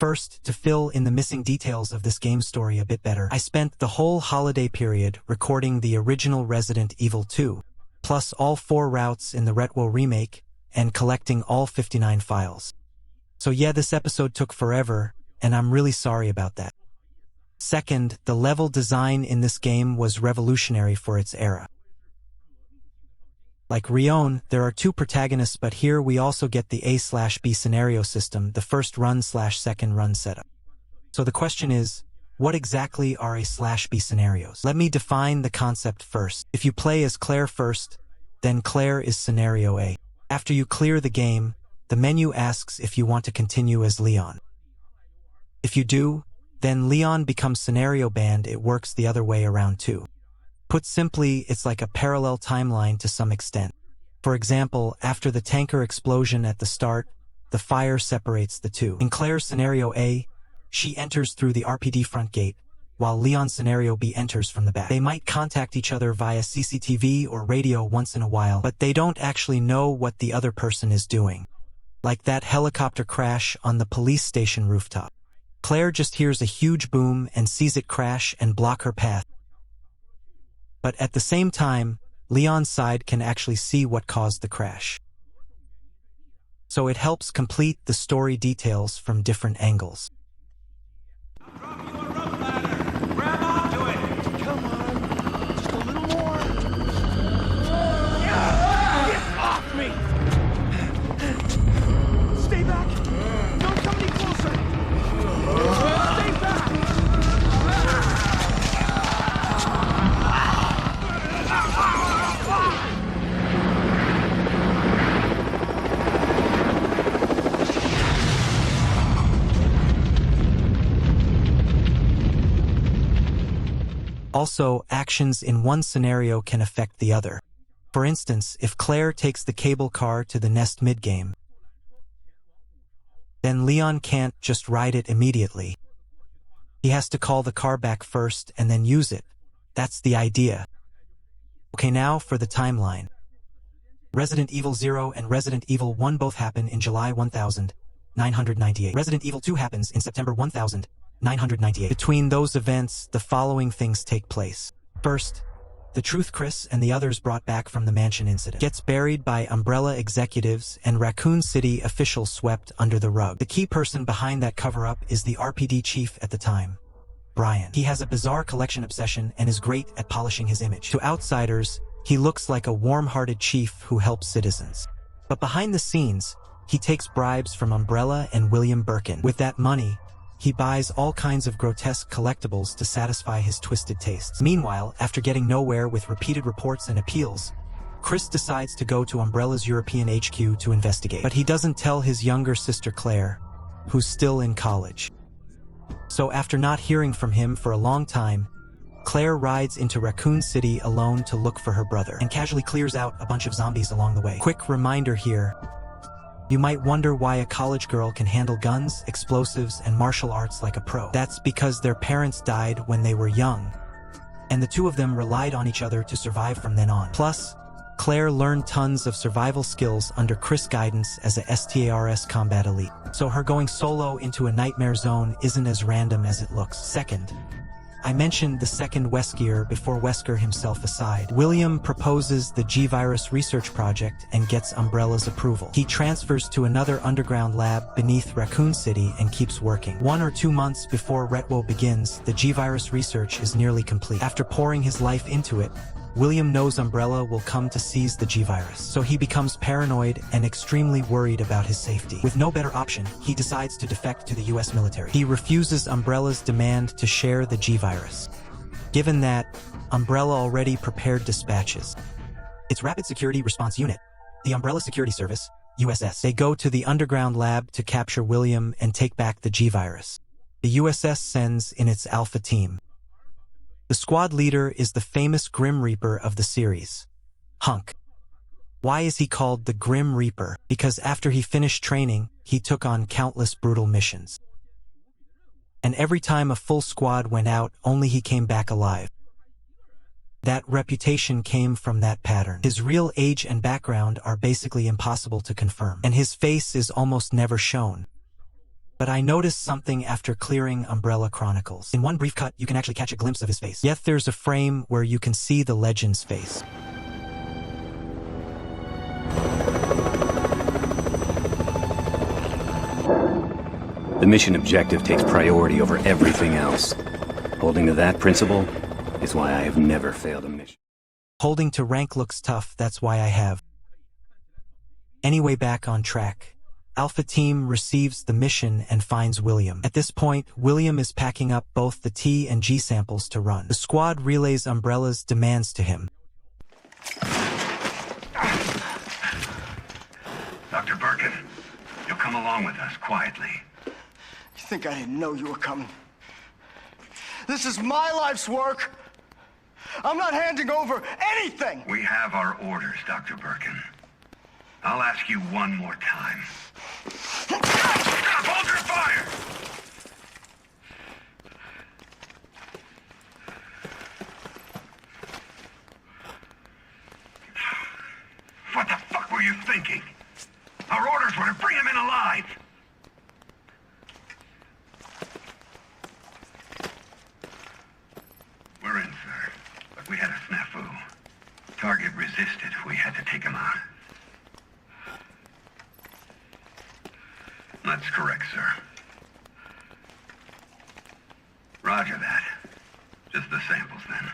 First, to fill in the missing details of this game story a bit better, I spent the whole holiday period recording the original Resident Evil 2, plus all 4 routes in the Retwo remake, and collecting all 59 files. So yeah, this episode took forever, and I'm really sorry about that. Second, the level design in this game was revolutionary for its era. Like Rion, there are 2 protagonists, but here we also get the A/B scenario system, the first run/second run setup. So the question is, what exactly are A/B scenarios? Let me define the concept first. If you play as Claire first, then Claire is scenario A. After you clear the game, the menu asks if you want to continue as Leon. If you do, then Leon becomes scenario banned. It works the other way around too. Put simply, it's like a parallel timeline to some extent. For example, after the tanker explosion at the start, the fire separates the two. In Claire's scenario A, she enters through the RPD front gate, while Leon's scenario B enters from the back. They might contact each other via CCTV or radio once in a while, but they don't actually know what the other person is doing. Like that helicopter crash on the police station rooftop. Claire just hears a huge boom and sees it crash and block her path. But at the same time, Leon's side can actually see what caused the crash. So it helps complete the story details from different angles. Also, actions in one scenario can affect the other. For instance, if Claire takes the cable car to the nest mid-game, then Leon can't just ride it immediately. He has to call the car back first and then use it. That's the idea. Okay, now for the timeline. Resident Evil 0 and Resident Evil 1 both happen in July 1998. Resident Evil 2 happens in September 1998. Between those events, the following things take place. First, the truth Chris and the others brought back from the mansion incident gets buried by Umbrella executives and Raccoon City officials swept under the rug. The key person behind that cover-up is the RPD chief at the time, Brian. He has a bizarre collection obsession and is great at polishing his image. To outsiders, he looks like a warm-hearted chief who helps citizens. But behind the scenes, he takes bribes from Umbrella and William Birkin. With that money, he buys all kinds of grotesque collectibles to satisfy his twisted tastes. Meanwhile, after getting nowhere with repeated reports and appeals, Chris decides to go to Umbrella's European HQ to investigate. But he doesn't tell his younger sister Claire, who's still in college. So after not hearing from him for a long time, Claire rides into Raccoon City alone to look for her brother, and casually clears out a bunch of zombies along the way. Quick reminder here. You might wonder why a college girl can handle guns, explosives, and martial arts like a pro. That's because their parents died when they were young, and the two of them relied on each other to survive from then on. Plus, Claire learned tons of survival skills under Chris' guidance as a STARS combat elite. So her going solo into a nightmare zone isn't as random as it looks. Second, I mentioned the second Wesker before Wesker himself aside. William proposes the G-Virus research project and gets Umbrella's approval. He transfers to another underground lab beneath Raccoon City and keeps working. 1 or 2 months before Retwo begins, the G-Virus research is nearly complete. After pouring his life into it, William knows Umbrella will come to seize the G-Virus, so he becomes paranoid and extremely worried about his safety. With no better option, he decides to defect to the US military. He refuses Umbrella's demand to share the G-Virus. Given that, Umbrella already prepared dispatches. Its Rapid Security Response Unit, the Umbrella Security Service, USS. They go to the underground lab to capture William and take back the G-Virus. The USS sends in its Alpha team. The squad leader is the famous Grim Reaper of the series, Hunk. Why is he called the Grim Reaper? Because after he finished training, he took on countless brutal missions. And every time a full squad went out, only he came back alive. That reputation came from that pattern. His real age and background are basically impossible to confirm, and his face is almost never shown. But I noticed something after clearing Umbrella Chronicles. In one brief cut, you can actually catch a glimpse of his face. Yet there's a frame where you can see the legend's face. The mission objective takes priority over everything else. Holding to that principle is why I have never failed a mission. Holding to rank looks tough, that's why I have. Anyway, back on track. Alpha Team receives the mission and finds William. At this point, William is packing up both the T and G samples to run. The squad relays Umbrella's demands to him. Dr. Birkin, you'll come along with us quietly. You think I didn't know you were coming? This is my life's work. I'm not handing over anything. We have our orders, Dr. Birkin. I'll ask you one more time. Stop! Hold your fire! What the fuck were you thinking? Our orders were to bring him in alive. We're in, sir. But we had a snafu. Target resisted. We had to take him out. That's correct, sir. Roger that. Just the samples, then.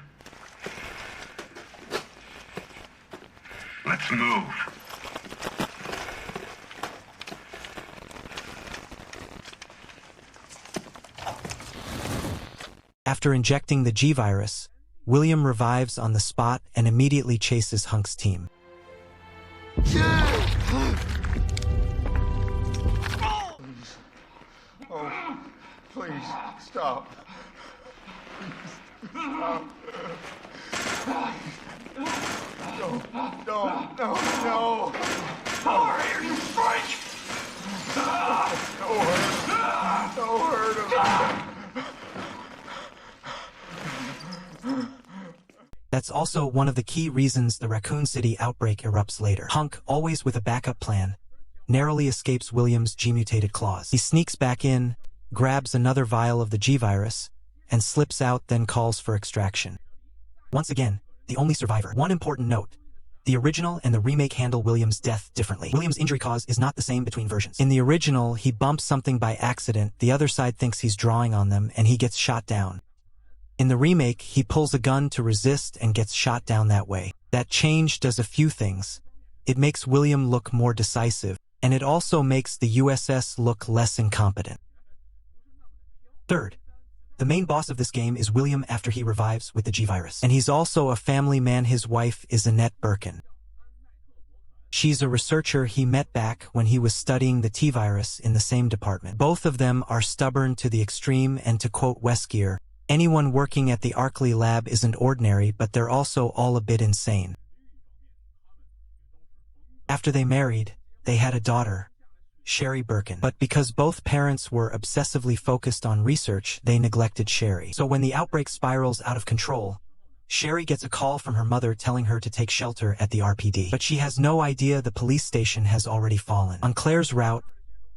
Let's move. After injecting the G-Virus, William revives on the spot and immediately chases Hunk's team. Oh, please, stop. Stop. No. Over here, you freak! Don't hurt him. That's also one of the key reasons the Raccoon City outbreak erupts later. Hunk, always with a backup plan, narrowly escapes William's G-mutated claws. He sneaks back in, grabs another vial of the G-Virus, and slips out, then calls for extraction. Once again, the only survivor. One important note. The original and the remake handle William's death differently. William's injury cause is not the same between versions. In the original, he bumps something by accident, the other side thinks he's drawing on them, and he gets shot down. In the remake, he pulls a gun to resist and gets shot down that way. That change does a few things. It makes William look more decisive, and it also makes the USS look less incompetent. Third, the main boss of this game is William after he revives with the G-Virus. And he's also a family man. His wife is Annette Birkin. She's a researcher he met back when he was studying the T-Virus in the same department. Both of them are stubborn to the extreme, and to quote Weskier, anyone working at the Arkley lab isn't ordinary, but they're also all a bit insane. After they married, they had a daughter, Sherry Birkin. But because both parents were obsessively focused on research, they neglected Sherry. So when the outbreak spirals out of control, Sherry gets a call from her mother telling her to take shelter at the RPD. But she has no idea the police station has already fallen. On Claire's route,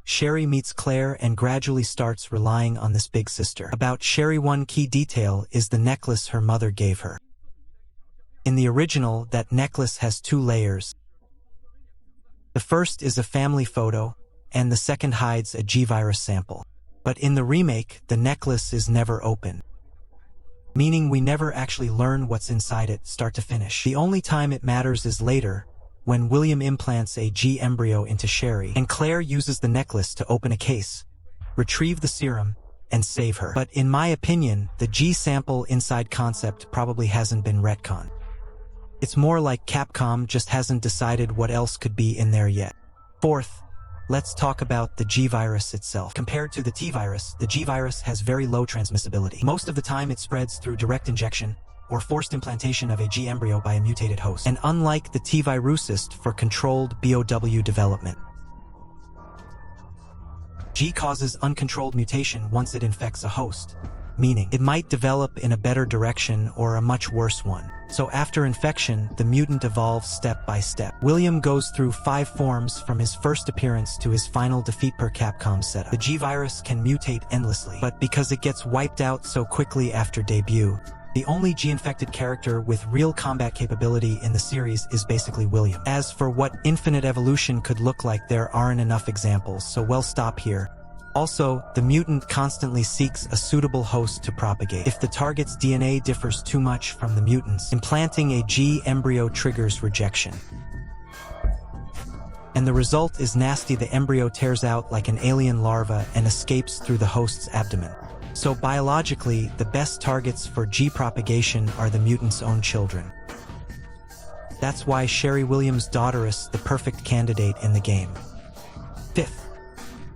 Sherry meets Claire and gradually starts relying on this big sister. About Sherry, one key detail is the necklace her mother gave her. In the original, that necklace has 2 layers. The first is a family photo, and the second hides a G-Virus sample. But in the remake, the necklace is never open, meaning we never actually learn what's inside it, start to finish. The only time it matters is later, when William implants a G embryo into Sherry, and Claire uses the necklace to open a case, retrieve the serum, and save her. But in my opinion, the G sample inside concept probably hasn't been retconned. It's more like Capcom just hasn't decided what else could be in there yet. Fourth, let's talk about the G-Virus itself. Compared to the T-Virus, the G-Virus has very low transmissibility. Most of the time it spreads through direct injection or forced implantation of a G embryo by a mutated host. And unlike the T-Virusist for controlled BOW development, G causes uncontrolled mutation once it infects a host, meaning it might develop in a better direction or a much worse one. So after infection, the mutant evolves step by step. William goes through 5 forms from his first appearance to his final defeat per Capcom setup. The G-Virus can mutate endlessly, but because it gets wiped out so quickly after debut, the only G-infected character with real combat capability in the series is basically William. As for what infinite evolution could look like, there aren't enough examples, so we'll stop here. Also, the mutant constantly seeks a suitable host to propagate. If the target's DNA differs too much from the mutant's, implanting a G embryo triggers rejection. And the result is nasty. The embryo tears out like an alien larva and escapes through the host's abdomen. So biologically, the best targets for G propagation are the mutant's own children. That's why Sherry Williams' daughter is the perfect candidate in the game. 5th.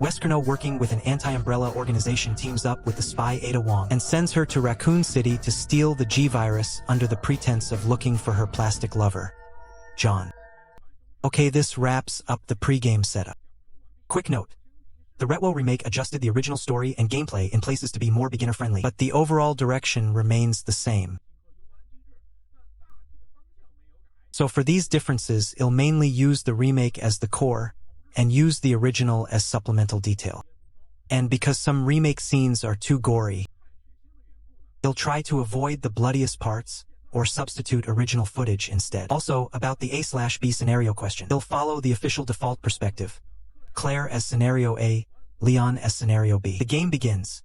Weskerno, working with an anti-umbrella organization, teams up with the spy Ada Wong and sends her to Raccoon City to steal the G-Virus under the pretense of looking for her plastic lover, John. Okay, this wraps up the pre-game setup. Quick note. The Retwo remake adjusted the original story and gameplay in places to be more beginner-friendly, but the overall direction remains the same. So for these differences, it'll mainly use the remake as the core, and use the original as supplemental detail. And because some remake scenes are too gory, they'll try to avoid the bloodiest parts, or substitute original footage instead. Also, about the A/B scenario question, they'll follow the official default perspective. Claire as Scenario A, Leon as Scenario B. The game begins.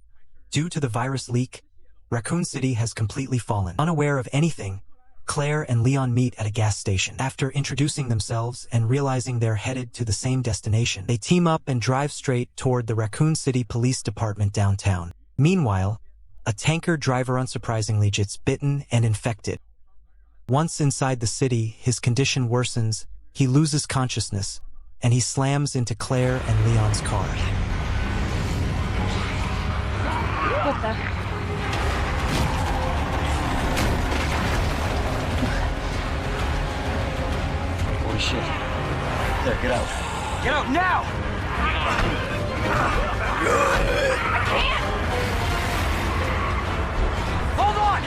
Due to the virus leak, Raccoon City has completely fallen. Unaware of anything, Claire and Leon meet at a gas station. After introducing themselves and realizing they're headed to the same destination, they team up and drive straight toward the Raccoon City Police Department downtown. Meanwhile, a tanker driver unsurprisingly gets bitten and infected. Once inside the city, his condition worsens, he loses consciousness, and he slams into Claire and Leon's car. What the? Holy shit. There, get out. Get out now! I can't! Hold on!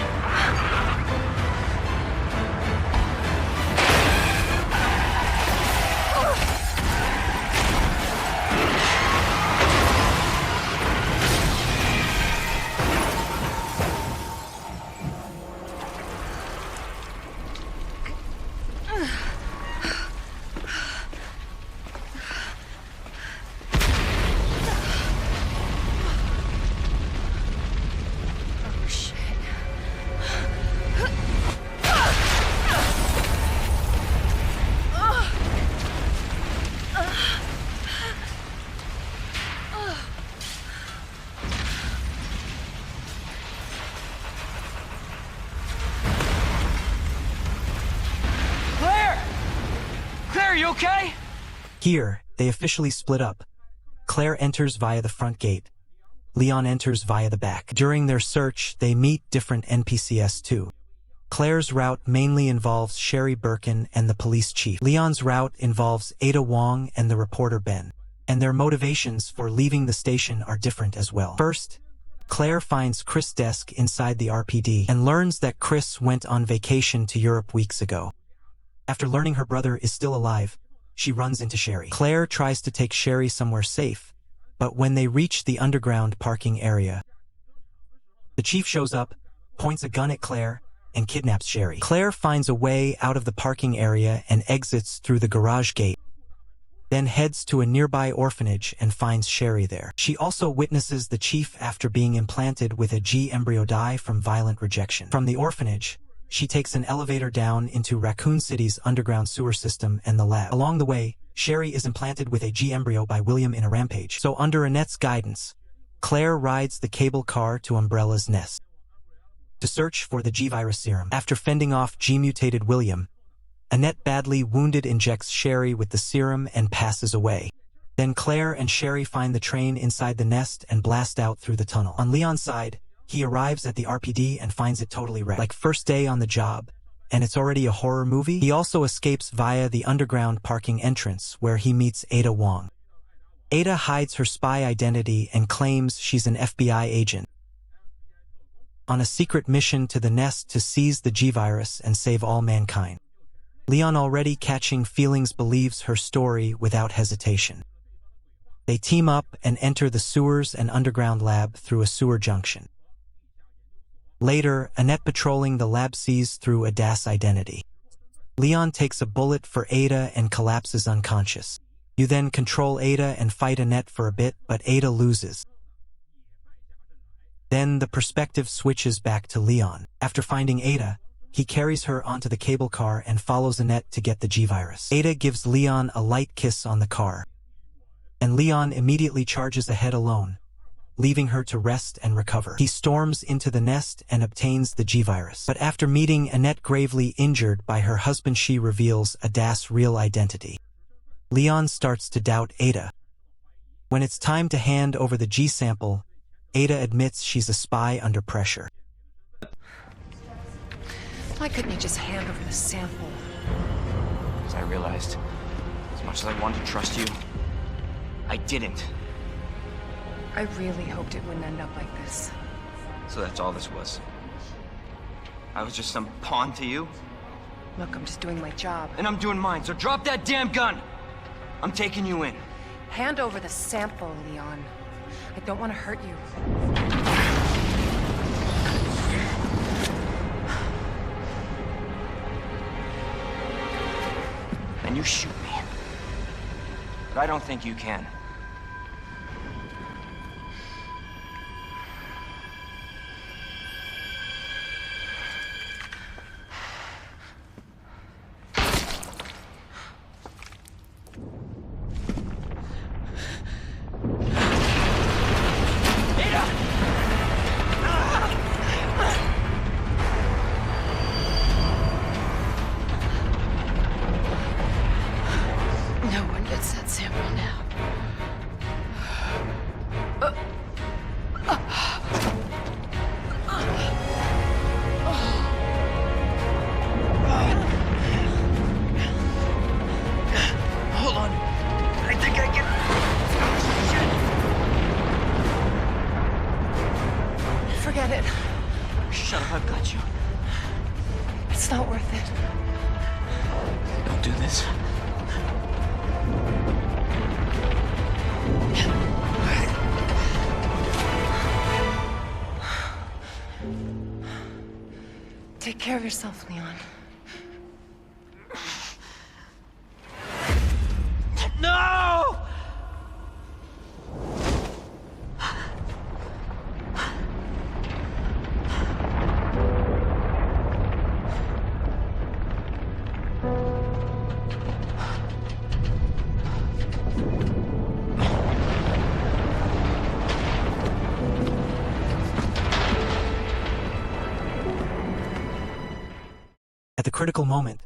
Claire, you okay? Here, they officially split up. Claire enters via the front gate. Leon enters via the back. During their search, they meet different NPCs too. Claire's route mainly involves Sherry Birkin and the police chief. Leon's route involves Ada Wong and the reporter Ben. And their motivations for leaving the station are different as well. First, Claire finds Chris' desk inside the RPD and learns that Chris went on vacation to Europe weeks ago. After learning her brother is still alive, she runs into Sherry. Claire tries to take Sherry somewhere safe, but when they reach the underground parking area, the chief shows up, points a gun at Claire, and kidnaps Sherry. Claire finds a way out of the parking area and exits through the garage gate, then heads to a nearby orphanage and finds Sherry there. She also witnesses the chief after being implanted with a G embryo die from violent rejection. From the orphanage, she takes an elevator down into Raccoon City's underground sewer system and the lab. Along the way, Sherry is implanted with a G embryo by William in a rampage. So under Annette's guidance, Claire rides the cable car to Umbrella's nest to search for the G-Virus serum. After fending off G-mutated William, Annette, badly wounded, injects Sherry with the serum and passes away. Then Claire and Sherry find the train inside the nest and blast out through the tunnel. On Leon's side, he arrives at the RPD and finds it totally wrecked. Like first day on the job, and it's already a horror movie? He also escapes via the underground parking entrance where he meets Ada Wong. Ada hides her spy identity and claims she's an FBI agent. on a secret mission to the nest to seize the G-Virus and save all mankind. Leon, already catching feelings, believes her story without hesitation. They team up and enter the sewers and underground lab through a sewer junction. Later, Annette patrolling the lab sees through Ada's identity. Leon takes a bullet for Ada and collapses unconscious. You then control Ada and fight Annette for a bit, but Ada loses. Then the perspective switches back to Leon. After finding Ada, he carries her onto the cable car and follows Annette to get the G-Virus. Ada gives Leon a light kiss on the car, and Leon immediately charges ahead alone, leaving her to rest and recover. He storms into the nest and obtains the G-Virus. But after meeting Annette gravely injured by her husband, she reveals Ada's real identity. Leon starts to doubt Ada. When it's time to hand over the G-sample, Ada admits she's a spy under pressure. Why couldn't you just hand over the sample? Because I realized, as much as I wanted to trust you, I didn't. I really hoped it wouldn't end up like this. So that's all this was. I was just some pawn to you, Look, I'm just doing my job. and I'm doing mine, so drop that damn gun! I'm taking you in. Hand over the sample, Leon. I don't want to hurt you. And you shoot me. But I don't think you can. No one gets that sample now. Hold on. I think I can... Forget it. Shut up, I've got you. It's not worth it. Don't do this. Take care of yourself, Leon. No! At the critical moment,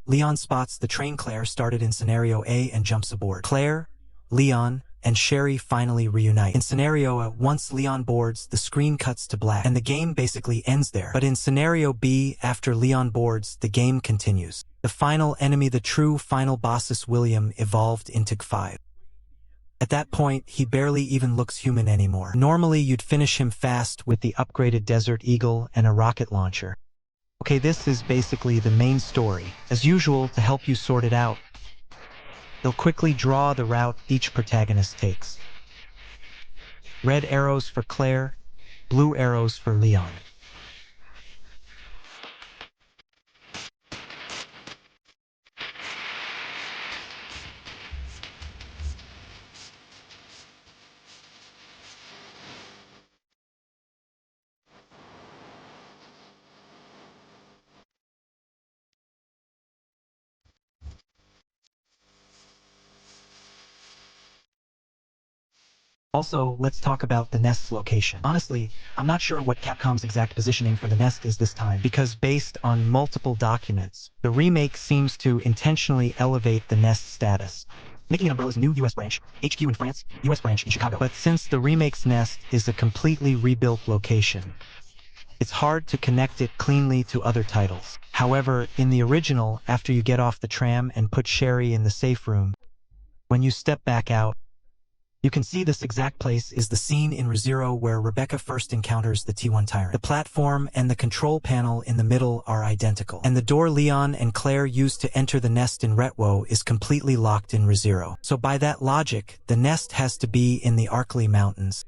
Leon spots the train Claire started in Scenario A and jumps aboard. Claire, Leon, and Sherry finally reunite. In Scenario A, once Leon boards, the screen cuts to black, and the game basically ends there. But in Scenario B, after Leon boards, the game continues. The final enemy, the true final bosses, William, evolved into G5. At that point, he barely even looks human anymore. Normally, you'd finish him fast with the upgraded Desert Eagle and a rocket launcher. Okay, this is basically the main story. As usual, to help you sort it out, they'll quickly draw the route each protagonist takes. Red arrows for Claire, blue arrows for Leon. Also, let's talk about the nest's location. Honestly, I'm not sure what Capcom's exact positioning for the nest is this time, because based on multiple documents, the remake seems to intentionally elevate the nest's status, making it Umbrella's new US branch, HQ in France, US branch in Chicago. But since the remake's nest is a completely rebuilt location, it's hard to connect it cleanly to other titles. However, in the original, after you get off the tram and put Sherry in the safe room, when you step back out, You can see this exact place is the scene in ReZero where Rebecca first encounters the T1 Tyrant. The platform and the control panel in the middle are identical, and the door Leon and Claire used to enter the nest in Retwo is completely locked in ReZero. So by that logic, the nest has to be in the Arkley Mountains,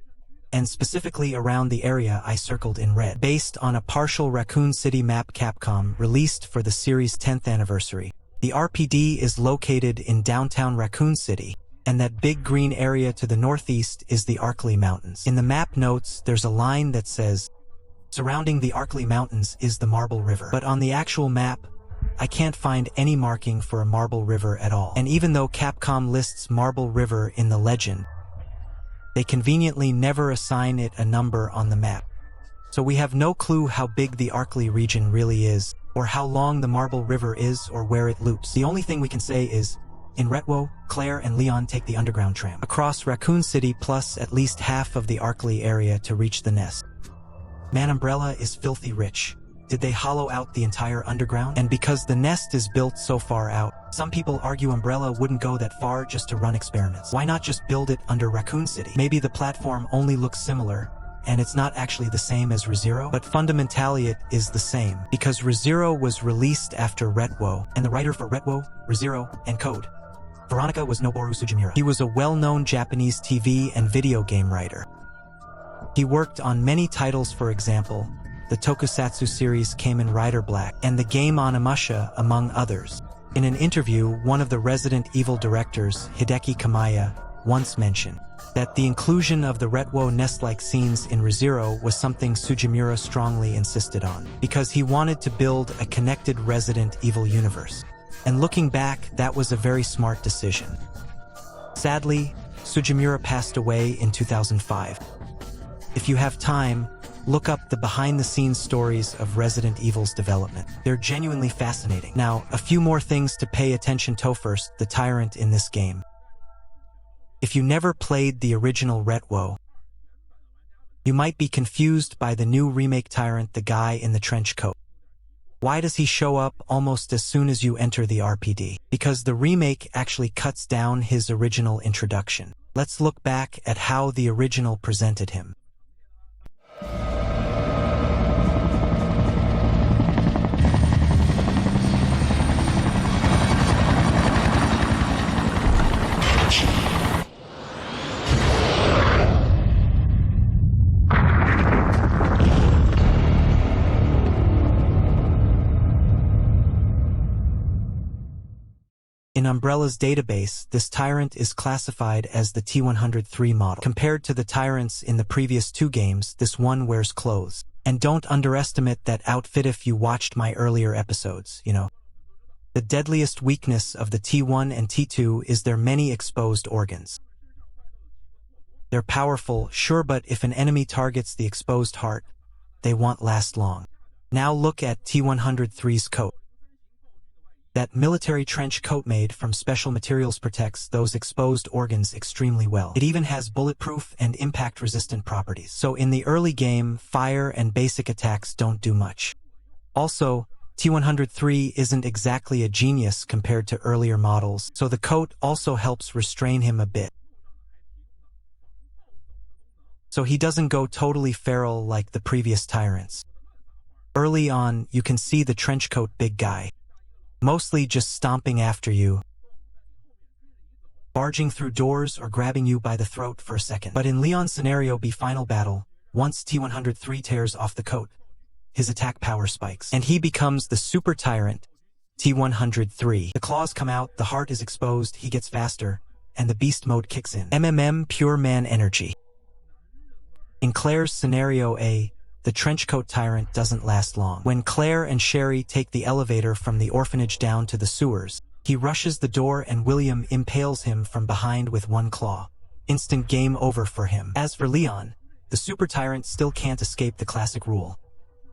and specifically around the area I circled in red, based on a partial Raccoon City map Capcom released for the series' 10th anniversary. The RPD is located in downtown Raccoon City, and that big green area to the northeast is the Arkley Mountains. In the map notes, there's a line that says, surrounding the Arkley Mountains is the Marble River. But on the actual map, I can't find any marking for a Marble River at all. And even though Capcom lists Marble River in the legend, they conveniently never assign it a number on the map. So we have no clue how big the Arkley region really is, or how long the Marble River is, or where it loops. The only thing we can say is, in Retwo, Claire and Leon take the underground tram across Raccoon City plus at least half of the Arkley area to reach the nest. Man, Umbrella is filthy rich. Did they hollow out the entire underground? And because the nest is built so far out, some people argue Umbrella wouldn't go that far just to run experiments. Why not just build it under Raccoon City? Maybe the platform only looks similar, and it's not actually the same as ReZero, but fundamentally it is the same, because ReZero was released after Retwo, and the writer for Retwo, ReZero, and Code Veronica was Noboru Sugimura. He was a well-known Japanese TV and video game writer. He worked on many titles, for example, the tokusatsu series Kamen Rider Black, and the game Onimusha, among others. In an interview, one of the Resident Evil directors, Hideki Kamiya, once mentioned that the inclusion of the Retwo nest-like scenes in ReZero was something Sugimura strongly insisted on, because he wanted to build a connected Resident Evil universe. And looking back, that was a very smart decision. Sadly, Sugimura passed away in 2005. If you have time, look up the behind-the-scenes stories of Resident Evil's development. They're genuinely fascinating. Now, a few more things to pay attention to. First, the tyrant in this game. If you never played the original Retwo, you might be confused by the new remake tyrant, the guy in the trench coat. Why does he show up almost as soon as you enter the RPD? Because the remake actually cuts down his original introduction. Let's look back at how the original presented him. In Umbrella's database, this tyrant is classified as the T-103 model. Compared to the tyrants in the previous two games, this one wears clothes. And don't underestimate that outfit if you watched my earlier episodes, you know. The deadliest weakness of the T1 and T2 is their many exposed organs. They're powerful, sure, but if an enemy targets the exposed heart, they won't last long. Now look at T-103's coat. That military trench coat made from special materials protects those exposed organs extremely well. It even has bulletproof and impact-resistant properties. So in the early game, fire and basic attacks don't do much. Also, T-103 isn't exactly a genius compared to earlier models, so the coat also helps restrain him a bit. So he doesn't go totally feral like the previous tyrants. Early on, you can see the trenchcoat big guy, mostly just stomping after you, barging through doors or grabbing you by the throat for a second. But in Leon's scenario B final battle, once T-103 tears off the coat, his attack power spikes, and he becomes the super tyrant, T-103. The claws come out, the heart is exposed, he gets faster, and the beast mode kicks in. Pure man energy. In Claire's scenario A, the trenchcoat tyrant doesn't last long. When Claire and Sherry take the elevator from the orphanage down to the sewers, he rushes the door and William impales him from behind with one claw. Instant game over for him. As for Leon, the super tyrant still can't escape the classic rule.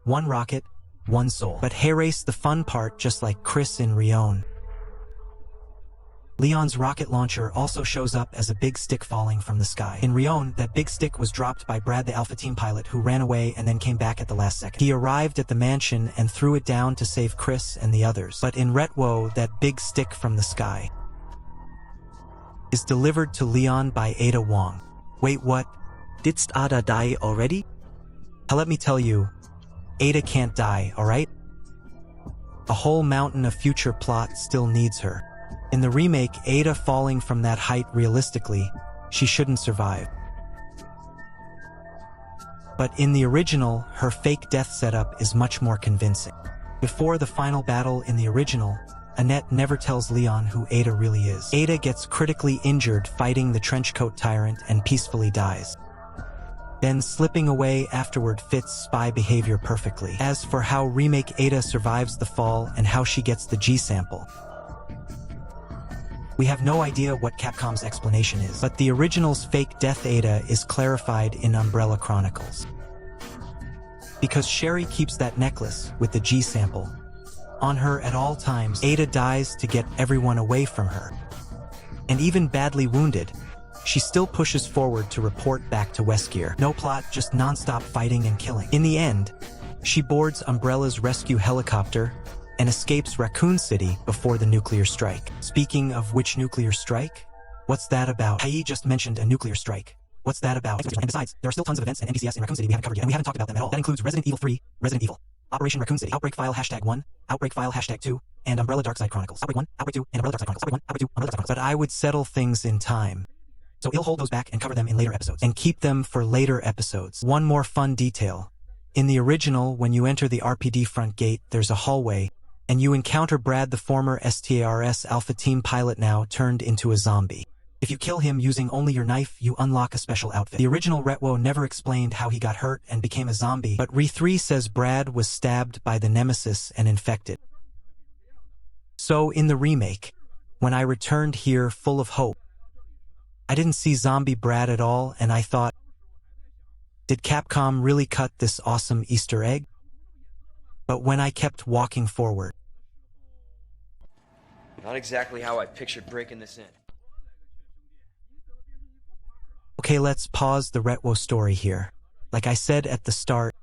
One rocket, one soul. But hey, race the fun part, just like Chris in Rion. Leon's rocket launcher also shows up as a big stick falling from the sky. In Rion, that big stick was dropped by Brad, the Alpha Team pilot, who ran away and then came back at the last second. He arrived at the mansion and threw it down to save Chris and the others. But in Retwo, that big stick from the sky is delivered to Leon by Ada Wong. Wait, what? Did Ada die already? Let me tell you, Ada can't die, alright? A whole mountain of future plot still needs her. In the remake, Ada falling from that height realistically, she shouldn't survive. But in the original, her fake death setup is much more convincing. Before the final battle in the original, Annette never tells Leon who Ada really is. Ada gets critically injured fighting the trenchcoat tyrant and peacefully dies. Then slipping away afterward fits spy behavior perfectly. As for how remake Ada survives the fall and how she gets the G-sample, we have no idea what Capcom's explanation is, but the original's fake death Ada is clarified in Umbrella Chronicles. Because Sherry keeps that necklace with the G-sample on her at all times, Ada dies to get everyone away from her. And even badly wounded, she still pushes forward to report back to Westgear. No plot, just non-stop fighting and killing. In the end, she boards Umbrella's rescue helicopter and escapes Raccoon City before the nuclear strike. Speaking of which nuclear strike, what's that about? Hai just mentioned a nuclear strike. What's that about? And besides, there are still tons of events and NPCs in Raccoon City we haven't covered yet, and we haven't talked about them at all. That includes Resident Evil 3, Resident Evil, Operation Raccoon City, Outbreak File #1, Outbreak File #2, and Umbrella Darkside Chronicles. Outbreak 1, Outbreak 2, and Umbrella Darkside Chronicles. Outbreak 1, Outbreak 2, Umbrella Darkside Chronicles. But I would settle things in time, so I'll hold those back and cover them in later episodes, and keep them for later episodes. One more fun detail. In the original, when you enter the RPD front gate, there's a hallway, and you encounter Brad, the former STARS Alpha Team pilot now turned into a zombie. If you kill him using only your knife, you unlock a special outfit. The original Retwo never explained how he got hurt and became a zombie, but Re3 says Brad was stabbed by the Nemesis and infected. So in the remake, when I returned here full of hope, I didn't see zombie Brad at all, and I thought, did Capcom really cut this awesome Easter egg? But when I kept walking forward, Not exactly how I pictured breaking this in. okay, let's pause the Retwo story here. Like I said at the start,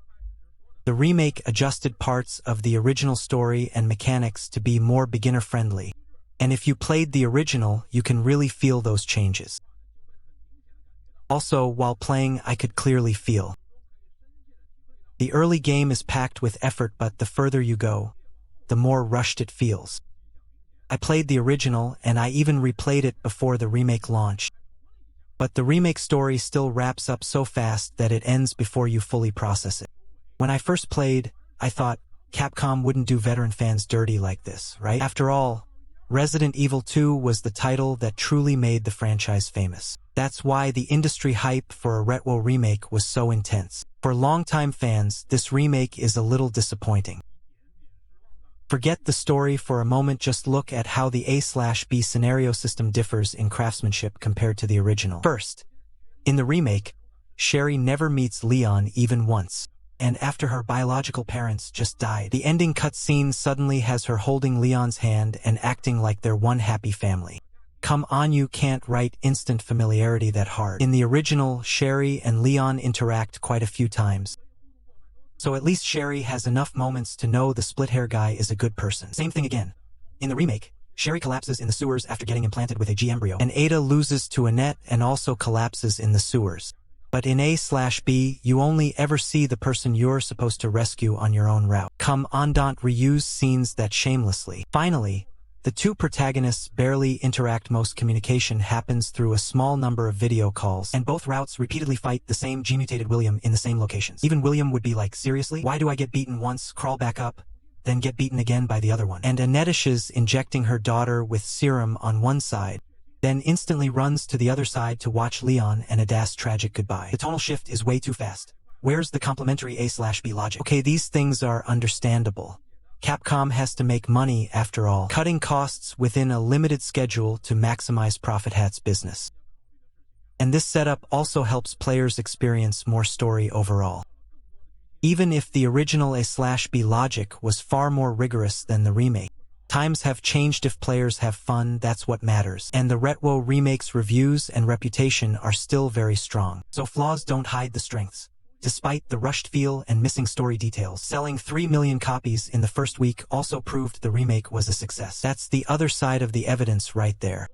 the remake adjusted parts of the original story and mechanics to be more beginner-friendly. And if you played the original, you can really feel those changes. Also, while playing, I could clearly feel the early game is packed with effort, but the further you go, the more rushed it feels. I played the original, and I even replayed it before the remake launched. But the remake story still wraps up so fast that it ends before you fully process it. When I first played, I thought, Capcom wouldn't do veteran fans dirty like this, right? After all, Resident Evil 2 was the title that truly made the franchise famous. That's why the industry hype for a Retwo remake was so intense. For longtime fans, this remake is a little disappointing. Forget the story for a moment, just look at how the A/B scenario system differs in craftsmanship compared to the original. First, in the remake, Sherry never meets Leon even once. And after her biological parents just died, the ending cutscene suddenly has her holding Leon's hand and acting like they're one happy family. Come on, you can't write instant familiarity that hard. In the original, Sherry and Leon interact quite a few times, so at least Sherry has enough moments to know the split-hair guy is a good person. Same thing again. In the remake, Sherry collapses in the sewers after getting implanted with a G embryo, and Ada loses to Annette and also collapses in the sewers. But in A/B, you only ever see the person you're supposed to rescue on your own route. Come on, don't reuse scenes that shamelessly. Finally, the two protagonists barely interact. Most communication happens through a small number of video calls, and both routes repeatedly fight the same G-mutated William in the same locations. Even William would be like, seriously? Why do I get beaten once, crawl back up, then get beaten again by the other one? And Annette is injecting her daughter with serum on one side, then instantly runs to the other side to watch Leon and Ada's tragic goodbye. The tonal shift is way too fast. Where's the complementary A/B logic? Okay, these things are understandable. Capcom has to make money after all, cutting costs within a limited schedule to maximize profit hats business. And this setup also helps players experience more story overall. Even if the original A/B logic was far more rigorous than the remake, times have changed. If players have fun, that's what matters. And the Retwo remake's reviews and reputation are still very strong. So flaws don't hide the strengths. Despite the rushed feel and missing story details, selling 3 million copies in the first week also proved the remake was a success. That's the other side of the evidence right there.